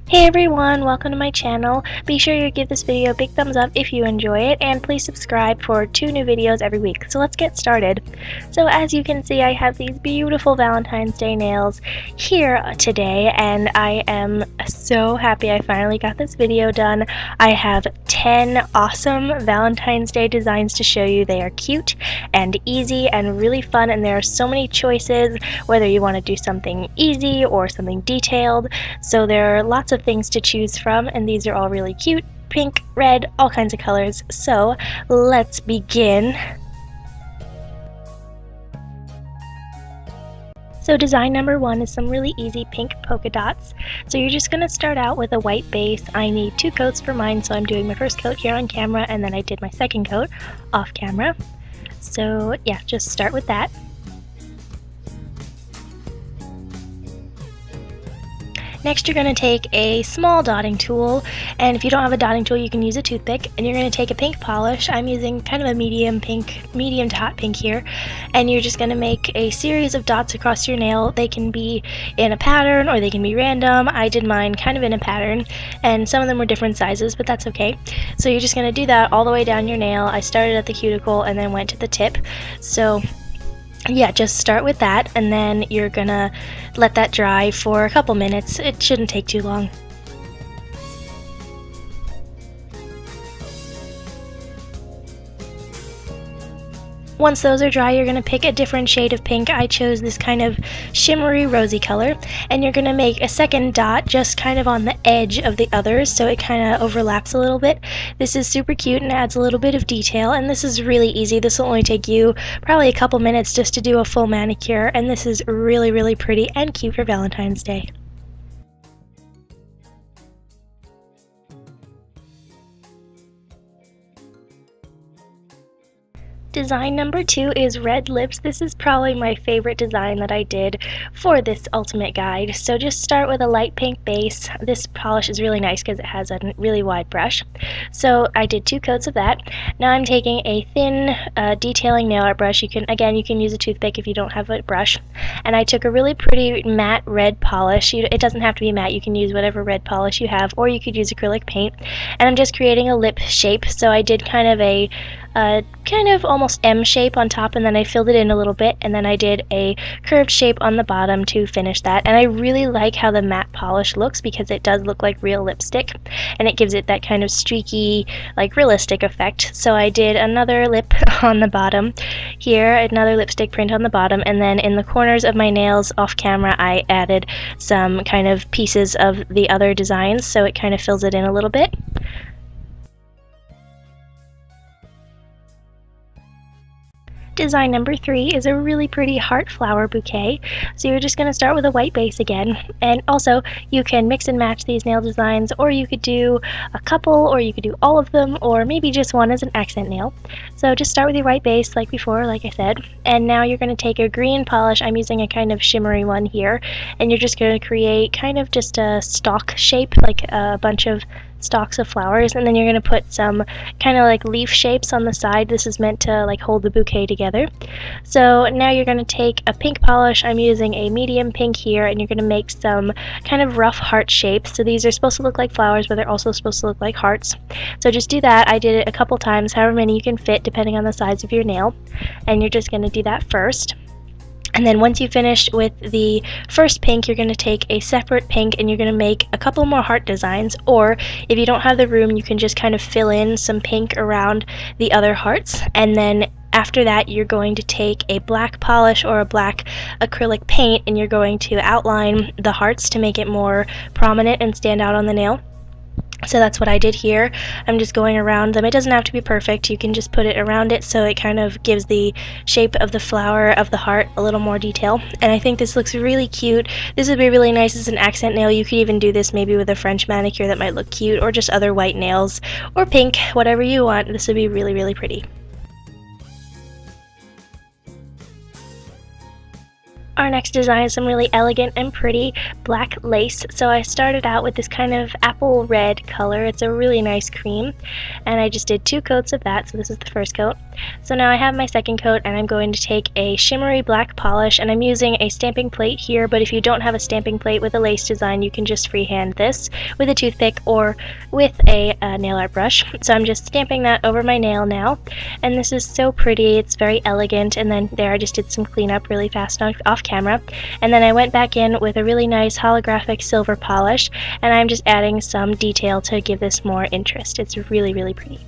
Hey everyone, welcome to my channel. Be sure you give this video a big thumbs up if you enjoy it, and please subscribe for 2 new videos every week. So let's get started. So as you can see, I have these beautiful Valentine's Day nails here today, and I am so happy I finally got this video done. I have 10 awesome Valentine's Day designs to show you. They are cute and easy and really fun, and there are so many choices, whether you want to do something easy or something detailed. So there are lots of things to choose from, and these are all really cute, pink, red, all kinds of colors. So let's begin. So design number 1 is some really easy pink polka dots. So you're just going to start out with a white base. I need 2 coats for mine, so I'm doing my first coat here on camera, and then I did my second coat off camera. So yeah, just start with that. Next, you're going to take a small dotting tool, and if you don't have a dotting tool, you can use a toothpick, and you're going to take a pink polish. I'm using kind of a medium to hot pink here, and you're just going to make a series of dots across your nail. They can be in a pattern or they can be random. I did mine kind of in a pattern, and some of them were different sizes, but that's okay. So you're just going to do that all the way down your nail. I started at the cuticle and then went to the tip. So yeah, just start with that, and then you're gonna let that dry for a couple minutes. It shouldn't take too long. Once those are dry, you're going to pick a different shade of pink. I chose this kind of shimmery rosy color, and you're going to make a second dot just kind of on the edge of the others, so it kind of overlaps a little bit. This is super cute and adds a little bit of detail, and this is really easy. This will only take you probably a couple minutes just to do a full manicure, and this is really, really pretty and cute for Valentine's Day. Design number 2 is red lips. This is probably my favorite design that I did for this ultimate guide. So just start with a light pink base. This polish is really nice because it has a really wide brush. So I did 2 coats of that. Now I'm taking a thin detailing nail art brush. You can use a toothpick if you don't have a brush. And I took a really pretty matte red polish. It doesn't have to be matte. You can use whatever red polish you have, or you could use acrylic paint. And I'm just creating a lip shape. So I did kind of a kind of almost M shape on top, and then I filled it in a little bit, and then I did a curved shape on the bottom to finish that. And I really like how the matte polish looks because it does look like real lipstick, and it gives it that kind of streaky, like realistic effect. So I did another lip on the bottom here, another lipstick print on the bottom, and then in the corners of my nails off camera I added some kind of pieces of the other designs, so it kind of fills it in a little bit. Design number 3 is a really pretty heart flower bouquet. So you're just going to start with a white base again, and also you can mix and match these nail designs, or you could do a couple, or you could do all of them, or maybe just one as an accent nail. So just start with your white base like before, like I said, and now you're going to take a green polish. I'm using a kind of shimmery one here, and you're just going to create kind of just a stalk shape, like a bunch of stalks of flowers, and then you're going to put some kind of like leaf shapes on the side. This is meant to like hold the bouquet together. So now you're going to take a pink polish. I'm using a medium pink here, and you're going to make some kind of rough heart shapes. So these are supposed to look like flowers, but they're also supposed to look like hearts. So just do that. I did it a couple times, however many you can fit depending on the size of your nail, and you're just going to do that first. And then once you finish with the first pink, you're going to take a separate pink and you're going to make a couple more heart designs, or if you don't have the room, you can just kind of fill in some pink around the other hearts. And then after that, you're going to take a black polish or a black acrylic paint, and you're going to outline the hearts to make it more prominent and stand out on the nail. So that's what I did here. I'm just going around them. It doesn't have to be perfect. You can just put it around it so it kind of gives the shape of the flower of the heart a little more detail. And I think this looks really cute. This would be really nice as an accent nail. You could even do this maybe with a French manicure. That might look cute, or just other white nails or pink, whatever you want. This would be really, really pretty. Our next design is some really elegant and pretty black lace. So I started out with this kind of apple red color. It's a really nice cream, and I just did 2 coats of that. So this is the first coat. So now I have my second coat, and I'm going to take a shimmery black polish, and I'm using a stamping plate here, but if you don't have a stamping plate with a lace design, you can just freehand this with a toothpick or with a nail art brush. So I'm just stamping that over my nail now, and this is so pretty. It's very elegant. And then there I just did some cleanup really fast off camera, and then I went back in with a really nice holographic silver polish, and I'm just adding some detail to give this more interest. It's really, really pretty.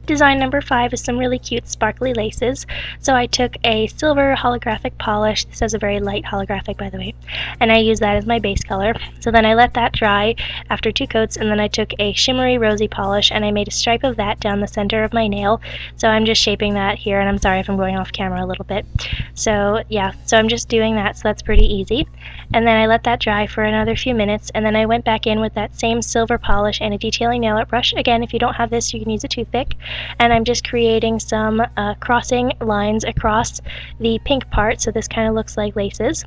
Design number 5 is some really cute sparkly laces. So I took a silver holographic polish. This has a very light holographic, by the way, and I used that as my base color. So then I let that dry after 2 coats, and then I took a shimmery rosy polish and I made a stripe of that down the center of my nail. So I'm just shaping that here, and I'm sorry if I'm going off camera a little bit. So yeah, so I'm just doing that, so that's pretty easy. And then I let that dry for another few minutes, and then I went back in with that same silver polish and a detailing nail art brush. Again, if you don't have this, you can use a toothpick. And I'm just creating some crossing lines across the pink part, so this kind of looks like laces.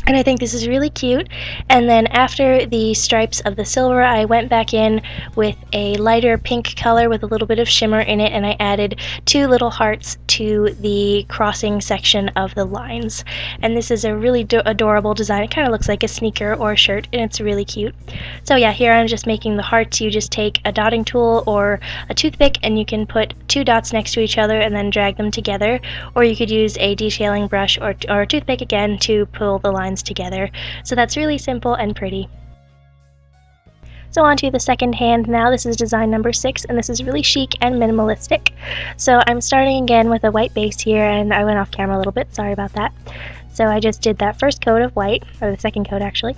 And I think this is really cute. And then after the stripes of the silver, I went back in with a lighter pink color with a little bit of shimmer in it, and I added 2 little hearts to the crossing section of the lines. And this is a really adorable design. It kind of looks like a sneaker or a shirt, and it's really cute. So yeah, here I'm just making the hearts. You just take a dotting tool or a toothpick, and you can put 2 dots next to each other and then drag them together, or you could use a detailing brush or a toothpick again to pull the lines together. So that's really simple and pretty. So on to the second hand now. This is design number 6, and this is really chic and minimalistic. So I'm starting again with a white base here, and I went off camera a little bit, sorry about that. So I just did that first coat of white, or the second coat actually.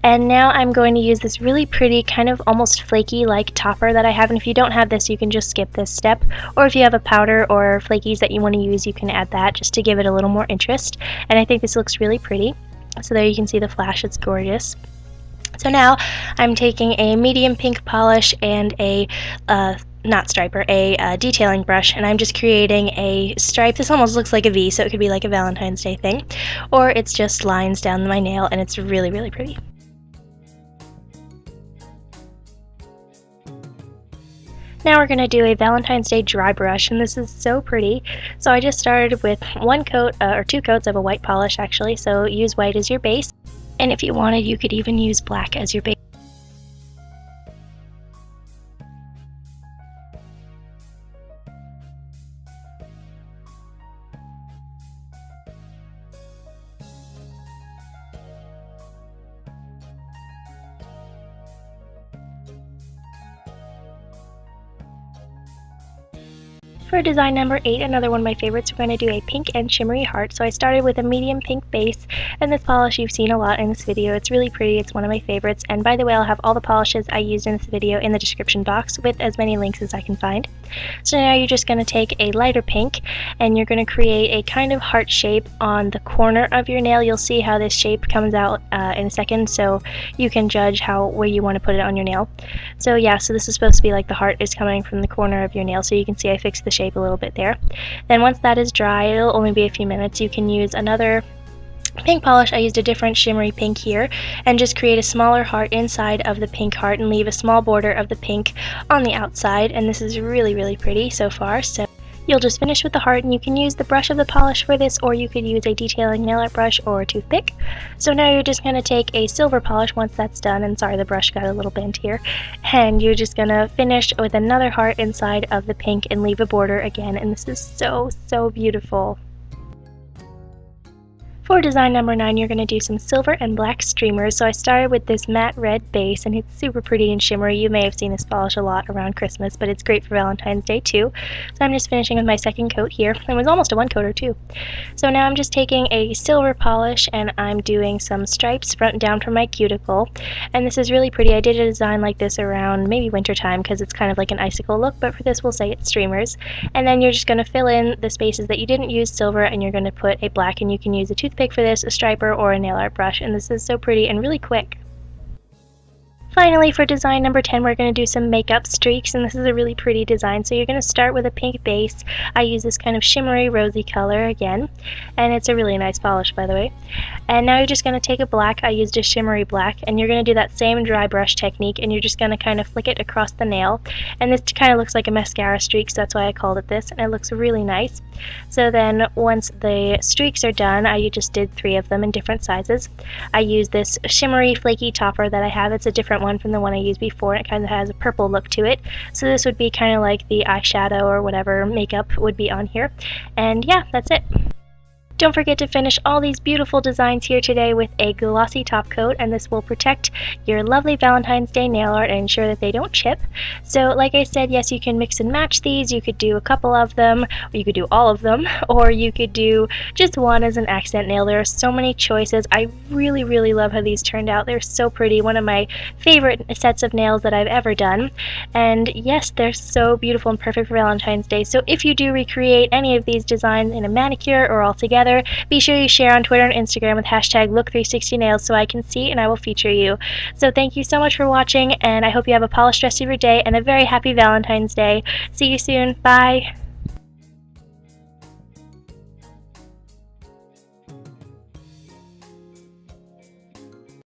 And now I'm going to use this really pretty kind of almost flaky like topper that I have, and if you don't have this, you can just skip this step, or if you have a powder or flakies that you want to use, you can add that just to give it a little more interest. And I think this looks really pretty. So there you can see the flash, it's gorgeous. So now I'm taking a medium pink polish and a not striper, a detailing brush, and I'm just creating a stripe. This almost looks like a V, so it could be like a Valentine's Day thing, or it's just lines down my nail, and it's really, really pretty. Now we're going to do a Valentine's Day dry brush, and this is so pretty. So I just started with 1 coat, or 2 coats of a white polish actually, so use white as your base, and if you wanted, you could even use black as your base. For design number 8, another one of my favorites, we're going to do a pink and shimmery heart. So I started with a medium pink base, and this polish you've seen a lot in this video. It's really pretty, it's one of my favorites, and by the way, I'll have all the polishes I used in this video in the description box with as many links as I can find. So now you're just going to take a lighter pink, and you're going to create a kind of heart shape on the corner of your nail. You'll see how this shape comes out in a second, so you can judge where you want to put it on your nail. So yeah, so this is supposed to be like the heart is coming from the corner of your nail, so you can see I fixed the shape a little bit there. Then once that is dry, it'll only be a few minutes, you can use another pink polish. I used a different shimmery pink here, and just create a smaller heart inside of the pink heart and leave a small border of the pink on the outside, and this is really, really pretty so far. So you'll just finish with the heart, and you can use the brush of the polish for this, or you could use a detailing nail art brush or a toothpick. So now you're just going to take a silver polish once that's done, and sorry the brush got a little bent here, and you're just going to finish with another heart inside of the pink and leave a border again, and this is so, so beautiful. For design number 9, you're going to do some silver and black streamers. So I started with this matte red base, and it's super pretty and shimmery. You may have seen this polish a lot around Christmas, but it's great for Valentine's Day too. So I'm just finishing with my second coat here. It was almost a 1 coat or 2. So now I'm just taking a silver polish, and I'm doing some stripes front and down from my cuticle. And this is really pretty. I did a design like this around maybe winter time because it's kind of like an icicle look, but for this we'll say it's streamers. And then you're just going to fill in the spaces that you didn't use silver, and you're going to put a black, and you can use a toothpick for this, a striper, or a nail art brush, and this is so pretty and really quick. Finally, for design number 10, we're going to do some makeup streaks, and this is a really pretty design. So you're going to start with a pink base. I use this kind of shimmery rosy color again, and it's a really nice polish, by the way. And now you're just going to take a black. I used a shimmery black, and you're going to do that same dry brush technique, and you're just going to kind of flick it across the nail. And this kind of looks like a mascara streak, so that's why I called it this, and it looks really nice. So then once the streaks are done, I just did 3 of them in different sizes. I used this shimmery flaky topper that I have. It's a different one from the one I used before, and it kind of has a purple look to it. So this would be kind of like the eyeshadow or whatever makeup would be on here. And yeah, that's it. Don't forget to finish all these beautiful designs here today with a glossy top coat, and this will protect your lovely Valentine's Day nail art and ensure that they don't chip. So like I said, yes, you can mix and match these. You could do a couple of them, or you could do all of them, or you could do just one as an accent nail. There are so many choices. I really, really love how these turned out. They're so pretty. One of my favorite sets of nails that I've ever done. And yes, they're so beautiful and perfect for Valentine's Day. So if you do recreate any of these designs in a manicure or all together, be sure you share on Twitter and Instagram with hashtag lookthreesixtynails so I can see and I will feature you. So thank you so much for watching, and I hope you have a polished rest of your day and a very happy Valentine's Day. See you soon. Bye!